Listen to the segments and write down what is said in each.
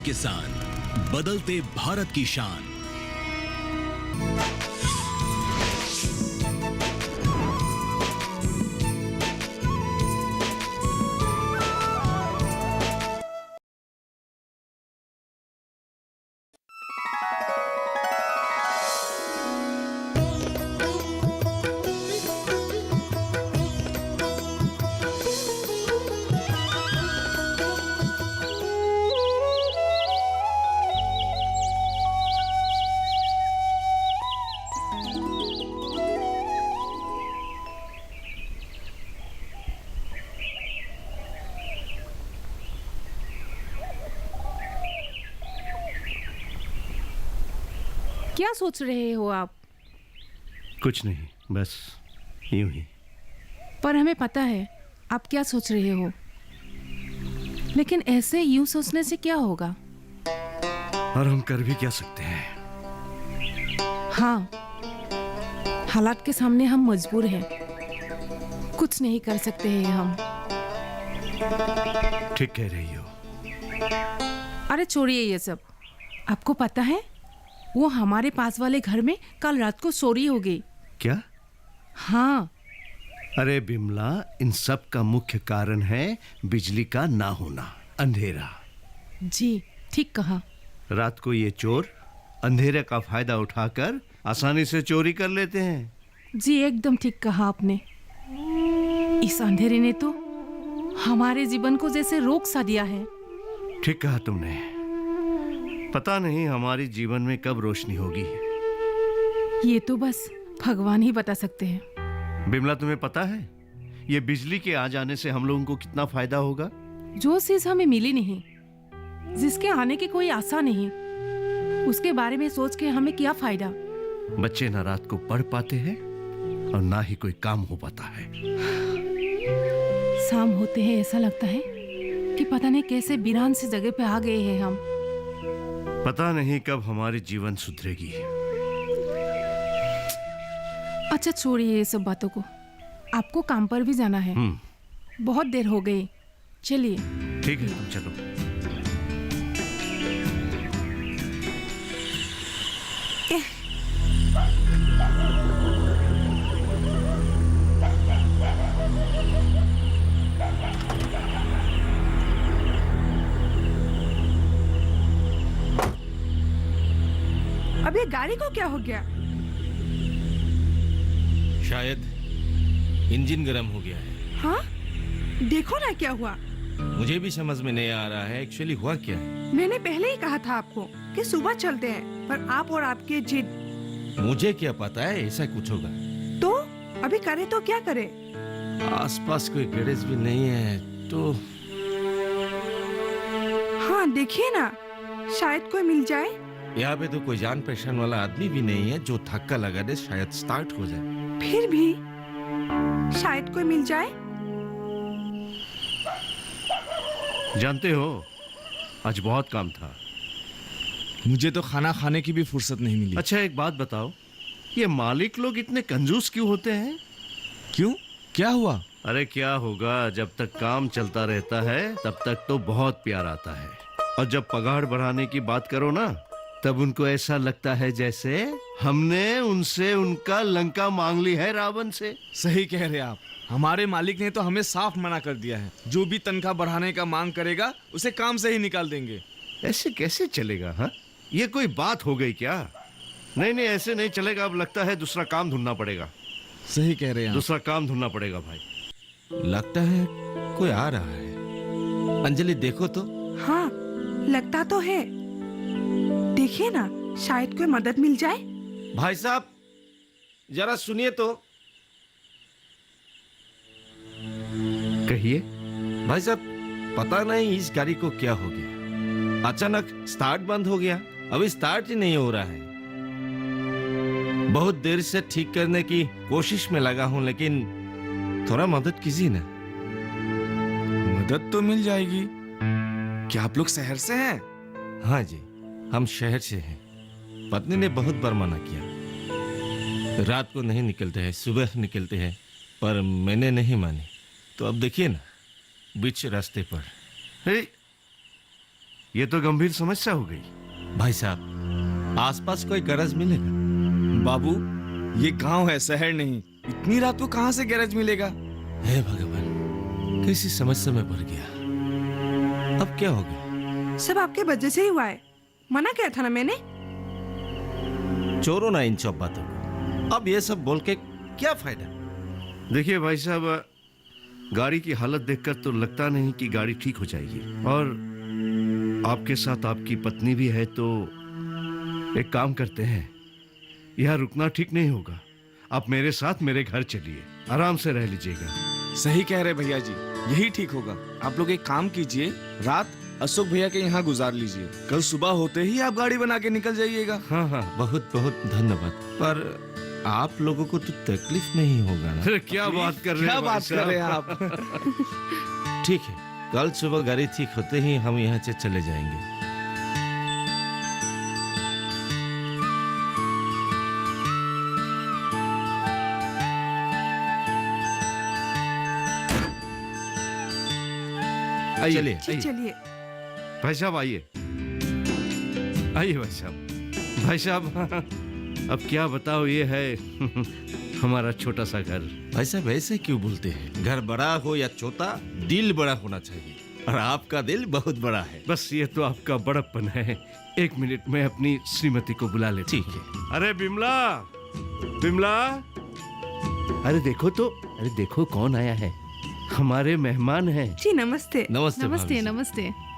किसान, बदलते भारत की शान। क्या सोच रहे हो आप? कुछ नहीं, बस यूं ही। पर हमें पता है आप क्या सोच रहे हो, लेकिन ऐसे यूं सोचने से क्या होगा? और हम कर भी क्या सकते हैं? हाँ, हालात के सामने हम मजबूर हैं, कुछ नहीं कर सकते हैं हम। ठीक कह रही हो। अरे छोड़िए ये सब। आपको पता है वो हमारे पास वाले घर में कल रात को चोरी हो गई। क्या? हाँ। अरे बिमला, इन सब का मुख्य कारण है बिजली का ना होना, अंधेरा। जी ठीक कहा। रात को ये चोर अंधेरे का फायदा उठाकर आसानी से चोरी कर लेते हैं। जी एकदम ठीक कहा आपने। इस अंधेरे ने तो हमारे जीवन को जैसे रोक सा दिया है। ठीक कहा तुमने। पता नहीं हमारी जीवन में कब रोशनी होगी। ये तो बस भगवान ही बता सकते हैं। बिमला, तुम्हें पता है ये बिजली के आ जाने से हम लोगों को कितना फायदा होगा? जो चीज हमें मिली नहीं, जिसके आने की कोई आशा नहीं, उसके बारे में सोच के हमें क्या फायदा? बच्चे ना रात को पढ़ पाते हैं और ना ही कोई काम हो पाता है। शाम होते हैं ऐसा लगता है कि पता नहीं कैसे वीरान सी जगह पे आ गए हैं हम। पता नहीं कब हमारी जीवन सुधरेगी। अच्छा छोड़िए ये सब बातों को, आपको काम पर भी जाना है। बहुत देर हो गई, चलिए। ठीक है, तुम चलो। अब ये गाड़ी को क्या हो गया? शायद इंजन गर्म हो गया है। हाँ, देखो ना क्या हुआ। मुझे भी समझ में नहीं आ रहा है एक्चुअली हुआ क्या है। मैंने पहले ही कहा था आपको कि सुबह चलते हैं, पर आप और आपके जिद। मुझे क्या पता है ऐसा कुछ होगा। तो अभी करे तो क्या करे? आसपास कोई गैरेज भी नहीं है तो। हाँ देखिए ना, शायद कोई मिल जाए। यहाँ पे तो कोई जान पहचान वाला आदमी भी नहीं है जो धक्का लगा दे शायद स्टार्ट हो जाए। फिर भी शायद कोई मिल जाए। जानते हो, आज बहुत काम था। मुझे तो खाना खाने की भी फुर्सत नहीं मिली। अच्छा एक बात बताओ, ये मालिक लोग इतने कंजूस क्यों होते हैं? क्यों? क्या हुआ? अरे क्या होगा, जब तक काम चलता रहता है तब तक तो बहुत प्यार आता है, और जब पगार बढ़ाने की बात करो ना, तब उनको ऐसा लगता है जैसे हमने उनसे उनका लंका मांग ली है रावण से। सही कह रहे आप। हमारे मालिक ने तो हमें साफ मना कर दिया है, जो भी तनख्वाह बढ़ाने का मांग करेगा उसे काम से ही निकाल देंगे। ऐसे कैसे चलेगा? हाँ, ये कोई बात हो गई क्या? नहीं नहीं, ऐसे नहीं चलेगा। अब लगता है दूसरा काम ढूंढना पड़ेगा। सही कह रहे हैं आप। दूसरा काम ढूंढना पड़ेगा भाई। लगता है कोई आ रहा है। अंजलि देखो तो। हाँ लगता तो है। देखिए ना, शायद कोई मदद मिल जाए। भाई साहब जरा सुनिए तो। कहिए। भाई साहब, पता नहीं इस गाड़ी को क्या हो गया, अचानक स्टार्ट बंद हो गया। अभी स्टार्ट ही नहीं हो रहा है। बहुत देर से ठीक करने की कोशिश में लगा हूं, लेकिन थोड़ा मदद कीजिए ना। मदद तो मिल जाएगी। क्या आप लोग शहर से हैं? हाँ जी, हम शहर से हैं। पत्नी ने बहुत बार मना किया, रात को नहीं निकलते हैं, सुबह निकलते हैं, पर मैंने नहीं मानी। तो अब देखिए ना, बीच रास्ते पर। हे, ये तो गंभीर समस्या हो गई। भाई साहब, आसपास कोई गैरेज मिलेगा? बाबू, ये गांव है, शहर नहीं। इतनी रात को कहाँ से गैरेज मिलेगा? हे भगवान, कैसी समस्या में पड़ गया। अब क्या होगा? सब आपके वजह से ही हुआ है। मना किया था ना मैंने। छोड़ो ना इन सब बातों को। अब ये सब बोल के क्या फायदा? देखिए भाई साहब, गाड़ी की हालत देखकर तो लगता नहीं कि गाड़ी ठीक हो जाएगी, और आपके साथ आपकी पत्नी भी है, तो एक काम करते हैं, यहाँ रुकना ठीक नहीं होगा। आप मेरे साथ मेरे घर चलिए, आराम से रह लीजिएगा। सही कह रहे भैया जी, यही ठीक होगा। आप लोग एक काम कीजिए, रात अशोक भैया के यहाँ गुजार लीजिए। कल सुबह होते ही आप गाड़ी बना के निकल जाइएगा। हाँ हाँ, बहुत बहुत धन्यवाद। पर आप लोगों को तो तकलीफ नहीं होगा ना? अरे क्या बात कर रहे हैं क्या भाई बात कर रहे हैं आप? ठीक है, कल सुबह गाड़ी ठीक होते ही हम यहाँ से चले जाएंगे। आइए, चलिए। जी चलिए। भाई साहब आइए, आइए भाई साहब। भाई साहब, अब क्या बताओ, ये है हमारा छोटा सा घर। भाई साहब, ऐसे क्यों बोलते हैं? घर बड़ा हो या छोटा, दिल बड़ा होना चाहिए, और आपका दिल बहुत बड़ा है। बस ये तो आपका बड़प्पन है। एक मिनट में अपनी श्रीमती को बुला ले। ठीक है। अरे बिमला, बिमला, अरे देखो तो, अरे देखो कौन आया है, हमारे मेहमान हैं। जी नमस्ते। नमस्ते भाभी नमस्ते जी। नमस्ते।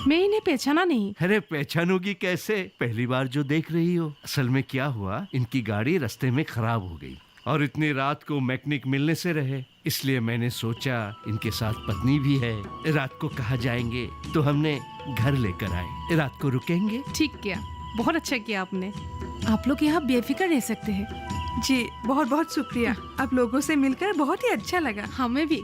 मैं इन्हें पहचाना नहीं। अरे पहचानोगी कैसे, पहली बार जो देख रही हो। असल में क्या हुआ, इनकी गाड़ी रास्ते में खराब हो गई, और इतनी रात को मैकेनिक मिलने से रहे, इसलिए मैंने सोचा इनके साथ पत्नी भी है, रात को कहाँ जाएंगे, तो हमने घर लेकर आए। रात को रुकेंगे। ठीक किया, बहुत अच्छा किया आपने। आप लोग यहाँ बेफिक्र रह सकते हैं। जी बहुत बहुत शुक्रिया। आप लोगों से मिलकर बहुत ही अच्छा लगा। हमें भी।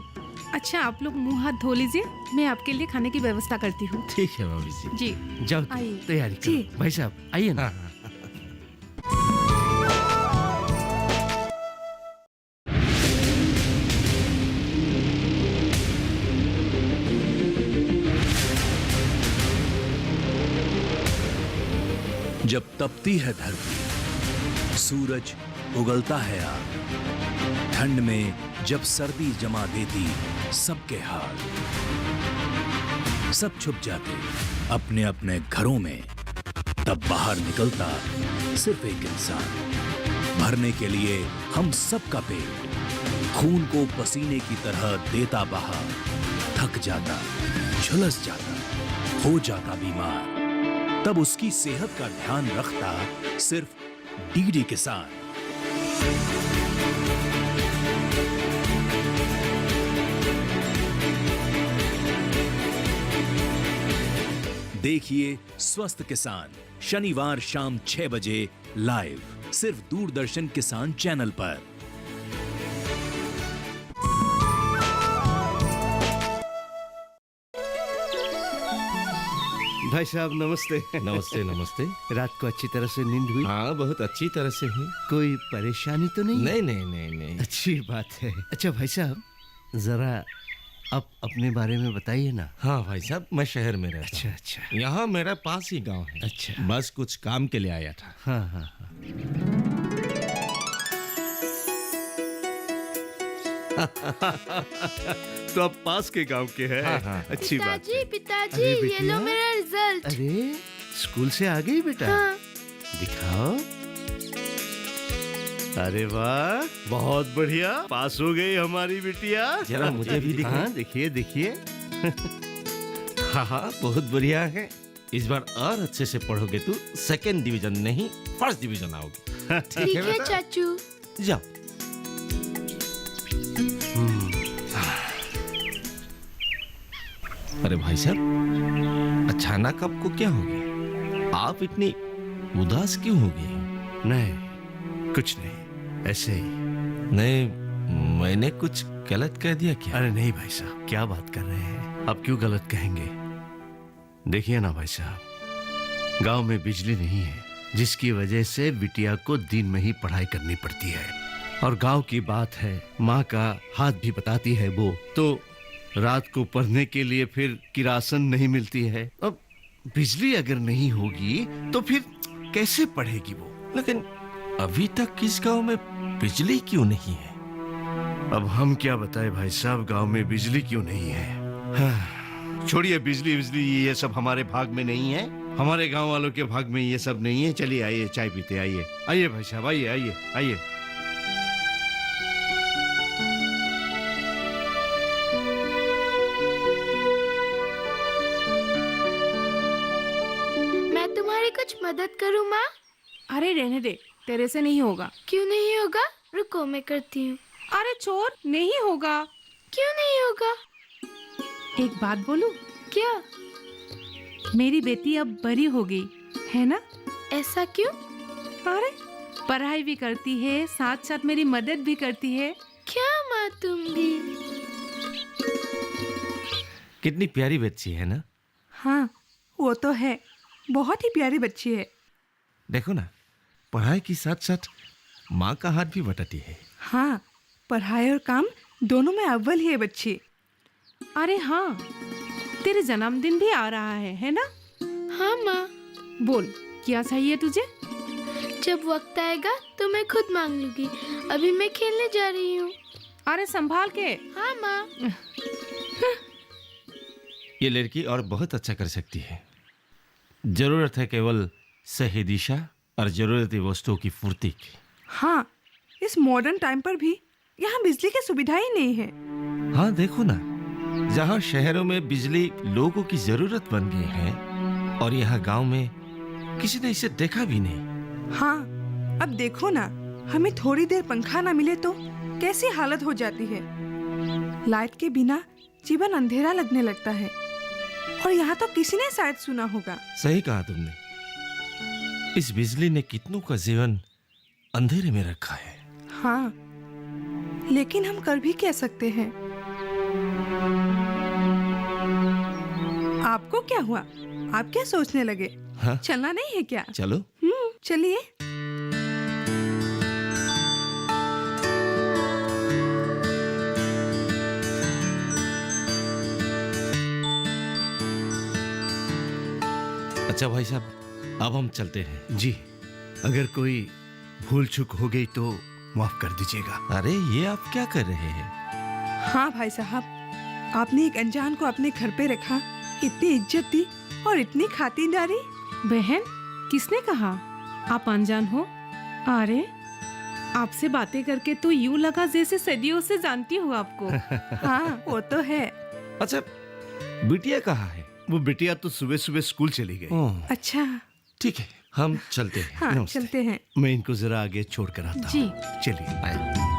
अच्छा, आप लोग मुंह हाथ धो लीजिए, मैं आपके लिए खाने की व्यवस्था करती हूँ। ठीक है भाभी जी। जी जाओ, आइए। तैयारी जी। करो। भाई साहब आइए ना। हाँ, जब तपती है धरती, सूरज उगलता है आग, ठंड में जब सर्दी जमा देती सबके हाल, सब छुप जाते अपने अपने घरों में, तब बाहर निकलता सिर्फ एक इंसान, भरने के लिए हम सबका पेट, खून को पसीने की तरह देता बहा, थक जाता, झुलस जाता, हो जाता बीमार, तब उसकी सेहत का ध्यान रखता सिर्फ डीडी किसान। देखिए स्वस्थ किसान, शनिवार शाम 6 बजे लाइव, सिर्फ दूरदर्शन किसान चैनल पर। भाई साहब नमस्ते। नमस्ते नमस्ते। रात को अच्छी तरह से नींद हुई? हाँ, बहुत अच्छी तरह से हुई। कोई परेशानी तो नहीं? नहीं नहीं नहीं नहीं। अच्छी बात है। अच्छा भाई साहब, जरा आप अपने बारे में बताइए ना। हाँ भाई साहब, मैं शहर में रहता अच्छा हूँ। अच्छा। यहाँ मेरा पास ही गांव है। अच्छा। बस कुछ काम के लिए आया था। हाँ हाँ हाँ। तो आप पास के गांव के हैं। हाँ, हाँ। अच्छी बात है। पिताजी अरे ये बिटिया। लो मेरा रिजल्ट। अरे स्कूल से आ गई बेटा? हाँ। दिखाओ। अरे वाह, बहुत बढ़िया, पास हो गई हमारी बिटिया। जरा मुझे भी दिखाएं। हाँ, देखिए देखिए। हाँ हाँ, बहुत बढ़िया है। इस बार और अच्छे से पढ़ोगे तो सेकंड डिवीजन नहीं, फर्स्ट डिवीजन आओगे। ठीक है चाचू। जाओ। अरे भाई साहब, अचानक आपको क्या हो गया? आप इतनी उदास क्यों हो गए? नहीं, कुछ नहीं, ऐसे ही। नहीं, मैंने कुछ गलत कह दिया क्या? अरे नहीं भाई साहब, क्या बात कर रहे हैं आप? क्यों गलत कहेंगे? देखिए ना भाई साहब, गांव में बिजली नहीं है, जिसकी वजह से बिटिया को दिन में ही पढ़ाई करनी पड़ती है, और गांव की बात है, माँ का हाथ भी बताती है वो, तो रात को पढ़ने के लिए फिर किरासन नहीं मिलती है। अब बिजली अगर नहीं होगी तो फिर कैसे पढ़ेगी वो? लेकिन अभी तक इस गांव में बिजली क्यों नहीं है? अब हम क्या बताएं भाई साहब, गांव में बिजली क्यों नहीं है? हाँ, छोड़िए बिजली बिजली, ये सब हमारे भाग में नहीं है, हमारे गांव वालों के भाग में ये सब नहीं है। चलिए आइए चाय पीते, आइए आइए भाई साहब, आइए आइए आइए। मैं तुम्हारी कुछ मदद करूँ माँ? अरे रहने दे, तेरे से नहीं होगा। क्यों नहीं होगा? रुको मैं करती हूँ। अरे चोर, नहीं होगा। क्यों नहीं होगा? एक बात बोलूं? क्या? मेरी बेटी अब बड़ी हो गई है ना? ऐसा क्यों? अरे पढ़ाई भी करती है, साथ साथ मेरी मदद भी करती है। क्या माँ तुम भी? कितनी प्यारी बच्ची है ना? हाँ, वो तो है, बहुत ही प्यारी बच्ची है। देखो ना, पढ़ाई के साथ साथ माँ का हाथ भी बटाती है। हाँ, पढ़ाई और काम दोनों में अव्वल ही है बच्ची। अरे हाँ, तेरे जन्मदिन भी आ रहा है ना? हाँ माँ। बोल, क्या चाहिए तुझे? जब वक्त आएगा तो मैं खुद मांग लूंगी। अभी मैं खेलने जा रही हूँ। अरे संभाल के। हाँ माँ। ये लड़की और बहुत अच्छा कर सकती है। जरूरत है केवल सही दिशा और जरूरती वस्तुओं की पूर्ति की। हाँ, इस मॉडर्न टाइम पर भी यहाँ बिजली की सुविधा ही नहीं है। हाँ देखो ना, जहाँ शहरों में बिजली लोगों की जरूरत बन गई है और यहाँ गांव में किसी ने इसे देखा भी नहीं। हाँ, अब देखो ना, हमें थोड़ी देर पंखा ना मिले तो कैसी हालत हो जाती है। लाइट के बिना जीवन अंधेरा लगने लगता है, और यहाँ तो किसी ने शायद सुना होगा। सही कहा तुमने, इस बिजली ने कितनों का जीवन अंधेरे में रखा है। हाँ, लेकिन हम कर भी कह सकते हैं। आपको क्या हुआ? आप क्या सोचने लगे? हाँ? चलना नहीं है क्या? चलो। चलिए। अच्छा भाई साहब, अब हम चलते हैं। जी, अगर कोई भूल चूक हो गई तो माफ कर दीजिएगा। अरे ये आप क्या कर रहे हैं? हाँ भाई साहब, आपने एक अनजान को अपने घर पे रखा, इतनी इज्जत दी और इतनी खातिरदारी। बहन, किसने कहा आप अनजान हो? अरे आपसे बातें करके तो यूं लगा जैसे सदियों से जानती हूँ आपको। हाँ, वो तो है। अच्छा, बिटिया कहाँ है? वो बिटिया तो सुबह सुबह स्कूल चली गई। ओह, अच्छा, ठीक है, हम चलते हैं। हाँ नमस्ते। चलते हैं। मैं इनको जरा आगे छोड़ कर आता जी। हूँ। चलिए। आए।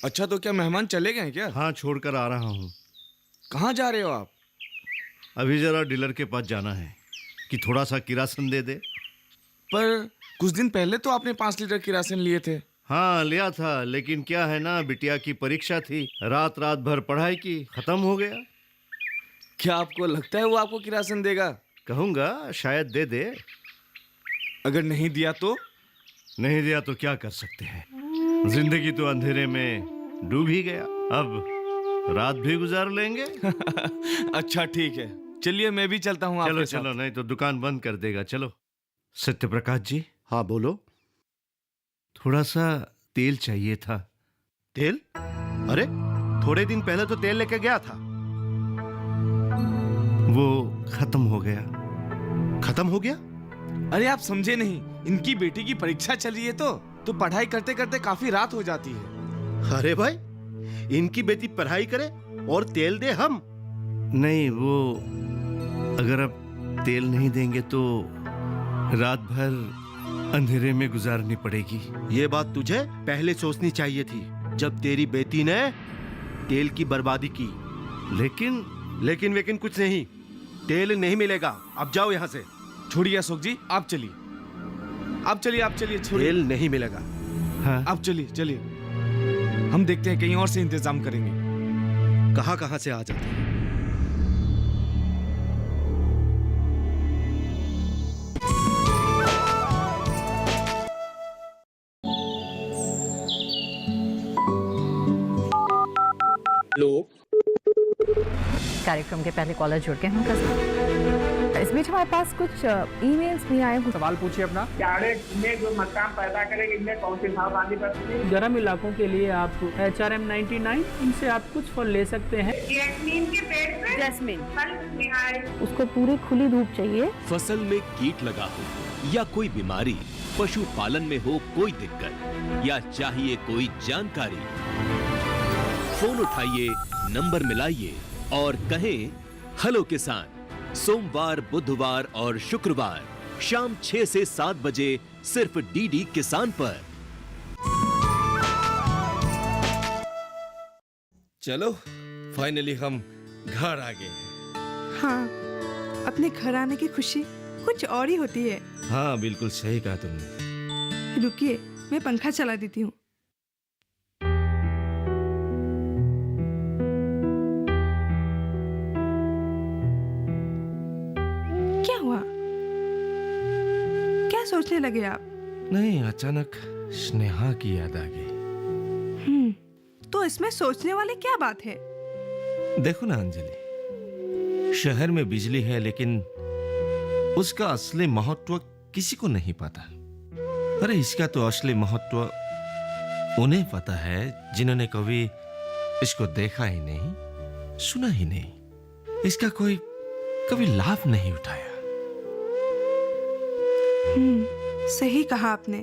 अच्छा, तो क्या मेहमान चले गए क्या? हाँ, छोड़कर आ रहा हूँ। कहाँ जा रहे हो आप? अभी जरा डीलर के पास जाना है कि थोड़ा सा किरासन दे दे। पर कुछ दिन पहले तो आपने 5 लीटर किरासन लिए थे। हाँ लिया था, लेकिन क्या है ना, बिटिया की परीक्षा थी, रात रात भर पढ़ाई की, खत्म हो गया। क्या आपको लगता है वो आपको किरासन देगा? कहूँगा शायद दे दे। अगर नहीं दिया तो? नहीं दिया तो क्या कर सकते हैं, जिंदगी तो अंधेरे में डूब ही गया, अब रात भी गुजार लेंगे। अच्छा ठीक है, चलिए मैं भी चलता हूँ चलो आपके साथ। चलो, नहीं तो दुकान बंद कर देगा। चलो। सत्यप्रकाश जी। हाँ बोलो। थोड़ा सा तेल चाहिए था। तेल? अरे थोड़े दिन पहले तो तेल लेके गया था। वो खत्म हो गया। खत्म हो गया? अरे आप समझे नहीं, इनकी बेटी की परीक्षा चल रही है तो पढ़ाई करते करते काफी रात हो जाती है। अरे भाई, इनकी बेटी पढ़ाई करे और तेल दे हम? नहीं, वो अगर अब तेल नहीं देंगे तो रात भर अंधेरे में गुजारनी पड़ेगी। ये बात तुझे पहले सोचनी चाहिए थी, जब तेरी बेटी ने तेल की बर्बादी की। लेकिन वेकिन कुछ नहीं, तेल नहीं मिलेगा। अब जाओ यहाँ से। छोड़िए अशोक जी, आप चलिए। आप चलिए छोड़िए। तेल नहीं मिलेगा। हाँ? आप चलिए हम देखते हैं, कहीं और से इंतजाम करेंगे। कहाँ से आ जाते हैं? कार्यक्रम के पहले कॉलर जुड़ गए हैं उनका। इस बीच हमारे पास कुछ ईमेल्स भी आए हैं। सवाल पूछिए अपना। में जो मकान पैदा करेंगे इनमें कौन सी सावधानी बरतनी है? गर्म इलाकों के लिए आप HRM 99 इनसे आप कुछ फल ले सकते हैं। जैस्मीन के पेड़ पे जैस्मिन, फल निहाय। उसको पूरी खुली धूप चाहिए। फसल में कीट लगा हो या कोई बीमारी, पशुपालन में हो कोई दिक्कत या चाहिए कोई जानकारी, फोन उठाइए, नंबर मिलाइए और कहें हेलो किसान। सोमवार, बुधवार और शुक्रवार शाम 6 से 7 बजे सिर्फ डीडी किसान पर। चलो फाइनली हम घर आ गए हैं। हाँ, अपने घर आने की खुशी कुछ और ही होती है। हाँ बिल्कुल सही कहा तुमने। रुकिए, मैं पंखा चला देती हूँ। क्या हुआ? क्या सोचने लगे आप? नहीं, अचानक स्नेहा की याद आ गई। तो इसमें सोचने वाली क्या बात है? देखो ना अंजलि, शहर में बिजली है लेकिन उसका असली महत्व किसी को नहीं पता। अरे इसका तो असली महत्व उन्हें पता है जिन्होंने कभी इसको देखा ही नहीं, सुना ही नहीं, इसका कोई कभी लाभ नहीं उठाया। सही कहा आपने।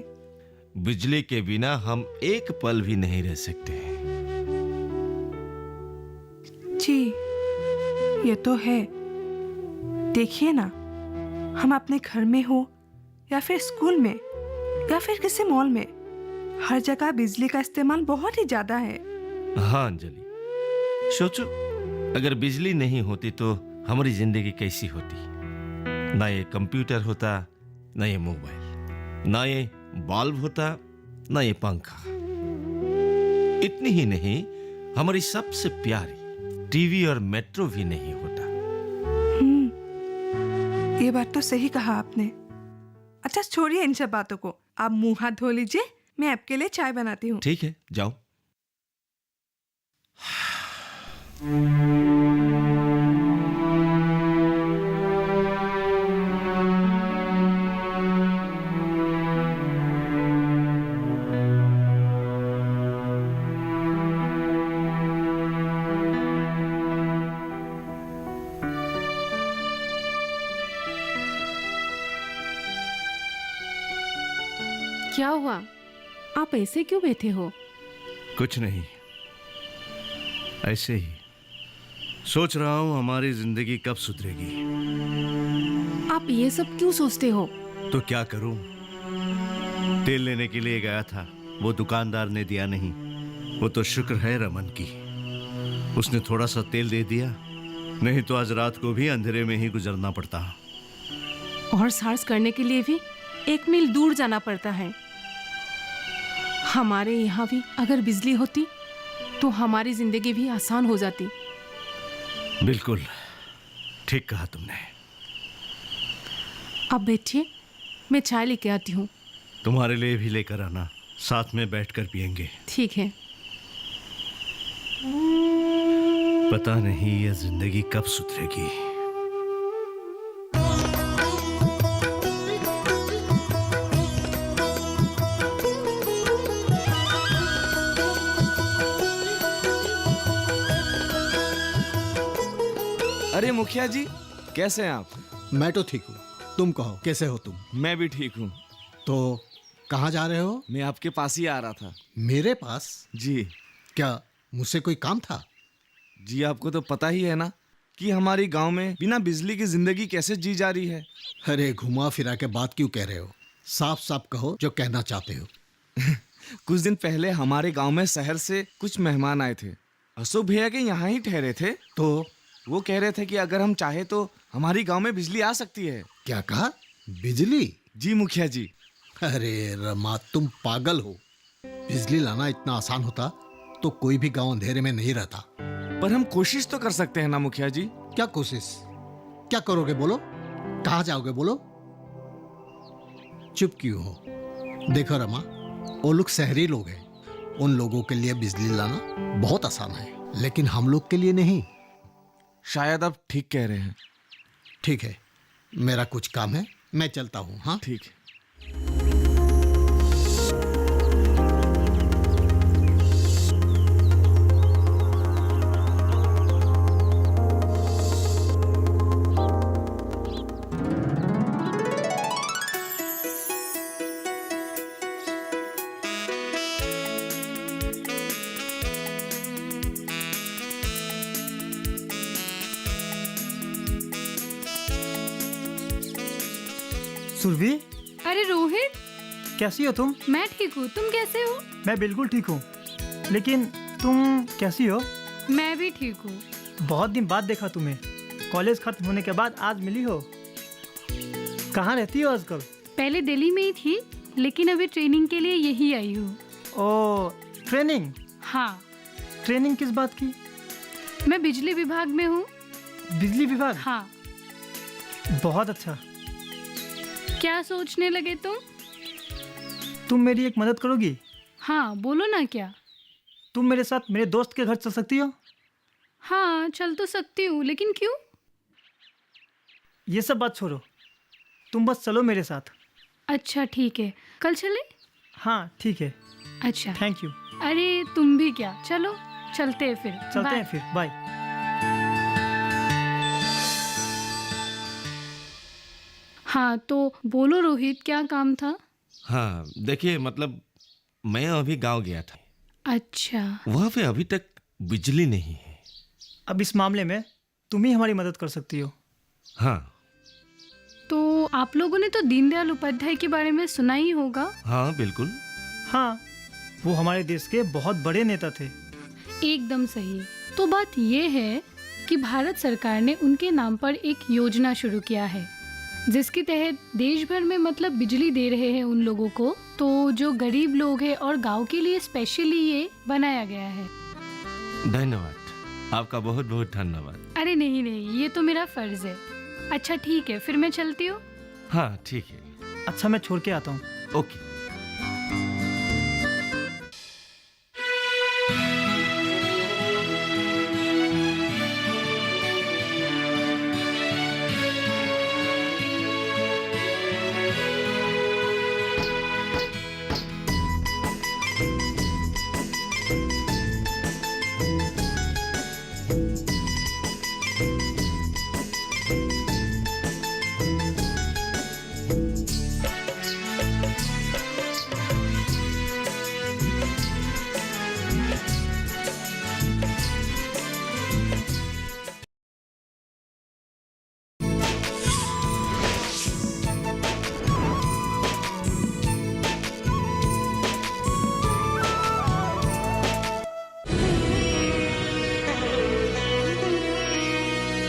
बिजली के बिना हम एक पल भी नहीं रह सकते हैं। जी, ये तो है। देखिए ना, हम अपने घर में हो या फिर स्कूल में या फिर किसी मॉल में, हर जगह बिजली का इस्तेमाल बहुत ही ज्यादा है। हाँ अंजलि, सोचो अगर बिजली नहीं होती तो हमारी जिंदगी कैसी होती। ना ये कंप्यूटर होता, ना ये मोबाइल, ना ये बल्ब होता, ना ये पंखा। इतनी ही नहीं, हमारी सबसे प्यारी टीवी और मेट्रो भी नहीं होता। ये बात तो सही कहा आपने। अच्छा छोड़िए इन सब बातों को, आप मुंह हाथ धो लीजिए, मैं आपके लिए चाय बनाती हूँ। ठीक है, जाओ। क्या हुआ? आप ऐसे क्यों बैठे हो? कुछ नहीं, ऐसे ही सोच रहा हूं हमारी जिंदगी कब सुधरेगी। आप ये सब क्यों सोचते हो? तो क्या करूं? तेल लेने के लिए गया था, वो दुकानदार ने दिया नहीं। वो तो शुक्र है रमन की, उसने थोड़ा सा तेल दे दिया, नहीं तो आज रात को भी अंधेरे में ही गुजरना पड़ता। और सर्च करने के लिए भी 1 मील दूर जाना पड़ता है। हमारे यहाँ भी अगर बिजली होती तो हमारी जिंदगी भी आसान हो जाती। बिल्कुल ठीक कहा तुमने। अब बैठिए, मैं चाय लेके आती हूँ। तुम्हारे लिए भी लेकर आना, साथ में बैठकर पियेंगे। ठीक है। पता नहीं ये जिंदगी कब सुधरेगी। अरे मुखिया जी, कैसे हैं आप? मैं तो ठीक हूँ, तुम कहो कैसे हो तुम? मैं भी ठीक हूँ। तो कहाँ जा रहे हो? मैं आपके पास ही आ रहा था। मेरे पास? जी। क्या मुझसे कोई काम था? जी, आपको तो पता ही है ना कि हमारी गांव में बिना बिजली की जिंदगी कैसे जी जा रही है। अरे घुमा फिरा के बात क्यों कह रहे हो? साफ साफ कहो जो कहना चाहते हो। कुछ दिन पहले हमारे गांव में शहर से कुछ मेहमान आए थे। अशोक भैया के यहाँ ही ठहरे थे। तो वो कह रहे थे कि अगर हम चाहे तो हमारी गांव में बिजली आ सकती है। क्या कहा? बिजली? जी मुखिया जी। अरे रमा, तुम पागल हो। बिजली लाना इतना आसान होता तो कोई भी गांव अंधेरे में नहीं रहता। पर हम कोशिश तो कर सकते हैं ना मुखिया जी। क्या कोशिश? क्या करोगे बोलो? कहाँ जाओगे बोलो? चुप क्यों हो? देखो रमा, वो लोग शहरी लोग हैं, उन लोगों के लिए बिजली लाना बहुत आसान है, लेकिन हम लोग के लिए नहीं। शायद आप ठीक कह रहे हैं। ठीक है, मेरा कुछ काम है, मैं चलता हूँ। हाँ ठीक है। सुरभि, अरे रोहित, कैसी हो तुम? मैं ठीक हूँ, तुम कैसे हो? मैं बिल्कुल ठीक हूँ, लेकिन तुम कैसी हो? मैं भी ठीक हूँ। बहुत दिन बाद देखा तुम्हें। कॉलेज खत्म होने के बाद आज मिली हो। कहाँ रहती हो आजकल? पहले दिल्ली में ही थी, लेकिन अभी ट्रेनिंग के लिए यही आई हूँ। ओ, ट्रेनिंग? हाँ। ट्रेनिंग किस बात की? मैं बिजली विभाग में हूँ। बिजली विभाग? हाँ। बहुत अच्छा। क्या सोचने लगे तुम? तुम मेरी एक मदद करोगी? हाँ, बोलो ना। क्या? तुम मेरे साथ मेरे दोस्त के घर चल सकती हो? हाँ, चल तो सकती हूँ, लेकिन क्यों? ये सब बात छोड़ो, तुम बस चलो मेरे साथ। अच्छा ठीक है, कल चले? हाँ ठीक है। अच्छा। Thank you. अरे तुम भी क्या, चलो चलते हैं फिर। चलते हैं फिर, बाय। हाँ तो बोलो रोहित, क्या काम था? हाँ देखिए, मतलब मैं अभी गांव गया था। अच्छा। वहाँ पे अभी तक बिजली नहीं है। अब इस मामले में तुम ही हमारी मदद कर सकती हो। हाँ। तो आप लोगों ने तो दीनदयाल उपाध्याय के बारे में सुना ही होगा। हाँ बिल्कुल। हाँ, वो हमारे देश के बहुत बड़े नेता थे। एकदम सही। तो बात ये है कि भारत सरकार ने उनके नाम पर एक योजना शुरू किया है, जिसके तहत देश भर में मतलब बिजली दे रहे हैं उन लोगों को, तो जो गरीब लोग हैं, और गांव के लिए स्पेशली ये बनाया गया है। धन्यवाद, आपका बहुत बहुत धन्यवाद। अरे नहीं नहीं, ये तो मेरा फर्ज है। अच्छा ठीक है, फिर मैं चलती हूँ। हाँ ठीक है। अच्छा, मैं छोड़ के आता हूँ। ओके।